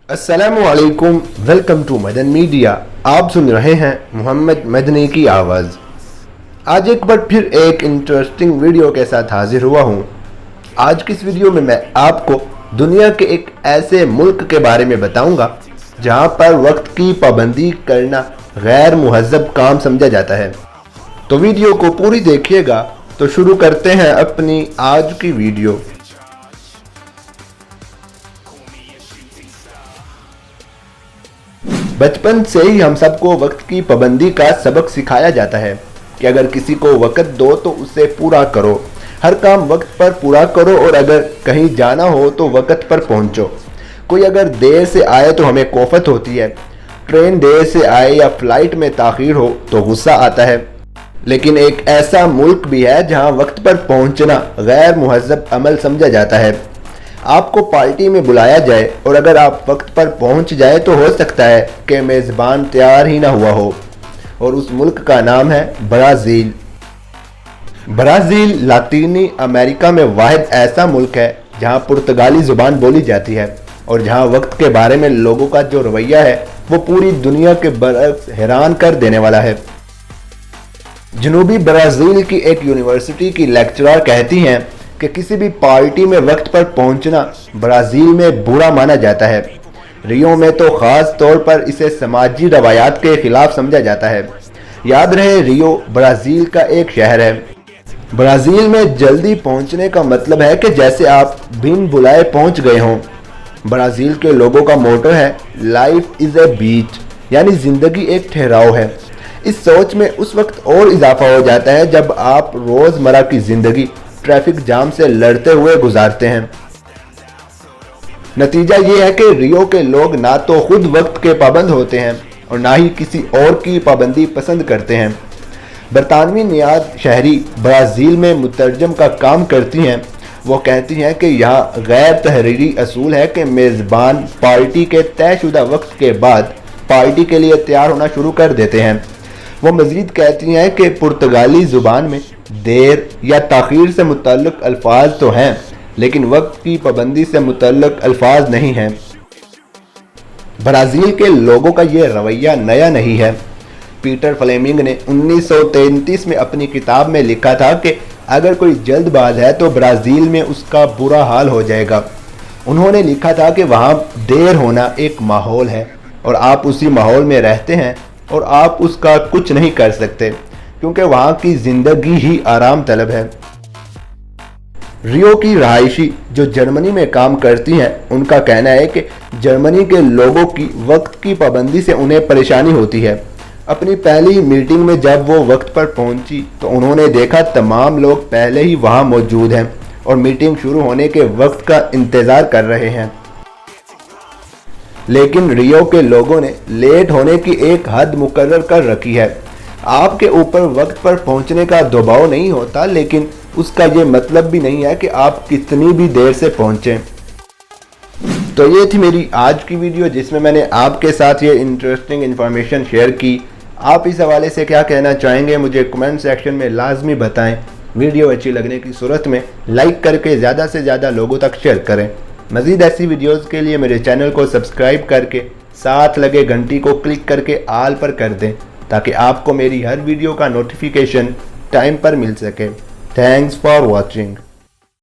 अस्सलामुअलैकुम, welcome to Madan media. आप सुन रहे हैं मोहम्मद मदनी की आवाज़। आज एक बार फिर एक इंटरेस्टिंग वीडियो के साथ हाजिर हुआ हूँ। आज की इस वीडियो में मैं आपको दुनिया के एक ऐसे मुल्क के बारे में बताऊंगा जहां पर वक्त की पाबंदी करना गैर मुहज़्ज़ब काम समझा जाता है। तो वीडियो को पूरी देखिएगा। तो शुरू करते हैं अपनी आज की वीडियो। बचपन से ही हम सबको वक्त की पाबंदी का सबक सिखाया जाता है कि अगर किसी को वक्त दो तो उसे पूरा करो, हर काम वक्त पर पूरा करो और अगर कहीं जाना हो तो वक्त पर पहुंचो। कोई अगर देर से आए तो हमें कोफत होती है, ट्रेन देर से आए या फ्लाइट में ताख़ीर हो तो गुस्सा आता है। लेकिन एक ऐसा मुल्क भी है जहां वक्त पर पहुंचना गैर मुहज़्ज़ब अमल समझा जाता है। आपको पार्टी में बुलाया जाए और अगर आप वक्त पर पहुंच जाए तो हो सकता है कि मेज़बान तैयार ही ना हुआ हो, और उस मुल्क का नाम है ब्राज़ील। ब्राज़ील लातीनी अमेरिका में वाहिद ऐसा मुल्क है जहां पुर्तगाली ज़ुबान बोली जाती है और जहां वक्त के बारे में लोगों का जो रवैया है वो पूरी दुनिया के बरअक्स हैरान कर देने वाला है। जनूबी ब्राज़ील की एक यूनिवर्सिटी की लेक्चरर कहती हैं कि किसी भी पार्टी में वक्त पर पहुंचना ब्राज़ील में बुरा माना जाता है। रियो में तो ख़ास तौर पर इसे समाजी रवायात के खिलाफ समझा जाता है। याद रहे, रियो ब्राज़ील का एक शहर है। ब्राज़ील में जल्दी पहुंचने का मतलब है कि जैसे आप बिन बुलाए पहुंच गए हों। ब्राज़ील के लोगों का मोटो है लाइफ इज़ ए बीच, यानी ज़िंदगी एक ठहराव है। इस सोच में उस वक्त और इजाफा हो जाता है जब आप रोज़मर्रा की ज़िंदगी ट्रैफिक जाम से लड़ते हुए गुजारते हैं। नतीजा ये है कि रियो के लोग ना तो खुद वक्त के पाबंद होते हैं और ना ही किसी और की पाबंदी पसंद करते हैं। बरतानवी नियाद शहरी ब्राज़ील में मुतरजम का काम करती हैं। वो कहती हैं कि यहाँ गैर तहरीरी असूल है कि मेज़बान पार्टी के तयशुदा वक्त के बाद पार्टी के लिए तैयार होना शुरू कर देते हैं। वो मज़ीद कहती हैं कि पुर्तगाली ज़ुबान में देर या ताख़ीर से मुतल्लिक़ अल्फाज तो हैं, लेकिन वक्त की पाबंदी से मुतल्लिक़ अल्फाज नहीं हैं। ब्राज़ील के लोगों का ये रवैया नया नहीं है। पीटर फ्लेमिंग ने 1933 में अपनी किताब में लिखा था कि अगर कोई जल्दबाज है तो ब्राज़ील में उसका बुरा हाल हो जाएगा। उन्होंने लिखा था कि वहाँ देर होना एक माहौल है और आप उसी माहौल में रहते हैं और आप उसका कुछ नहीं कर सकते क्योंकि वहाँ की ज़िंदगी ही आराम तलब है। रियो की रहायशी जो जर्मनी में काम करती हैं, उनका कहना है कि जर्मनी के लोगों की वक्त की पाबंदी से उन्हें परेशानी होती है। अपनी पहली मीटिंग में जब वो वक्त पर पहुंची तो उन्होंने देखा तमाम लोग पहले ही वहाँ मौजूद हैं और मीटिंग शुरू होने के वक्त का इंतज़ार कर रहे हैं। लेकिन रियो के लोगों ने लेट होने की एक हद मुकर्रर कर रखी है। आपके ऊपर वक्त पर पहुंचने का दबाव नहीं होता, लेकिन उसका ये मतलब भी नहीं है कि आप कितनी भी देर से पहुंचें। तो ये थी मेरी आज की वीडियो जिसमें मैंने आपके साथ ये इंटरेस्टिंग इन्फॉर्मेशन शेयर की। आप इस हवाले से क्या कहना चाहेंगे मुझे कमेंट सेक्शन में लाजमी बताएं। वीडियो अच्छी लगने की सूरत में लाइक करके ज़्यादा से ज़्यादा लोगों तक शेयर करें। मज़ीद ऐसी वीडियोज़ के लिए मेरे चैनल को सब्सक्राइब करके साथ लगे घंटी को क्लिक करके आल पर कर दें ताकि आपको मेरी हर वीडियो का नोटिफिकेशन टाइम पर मिल सके। Thanks for watching.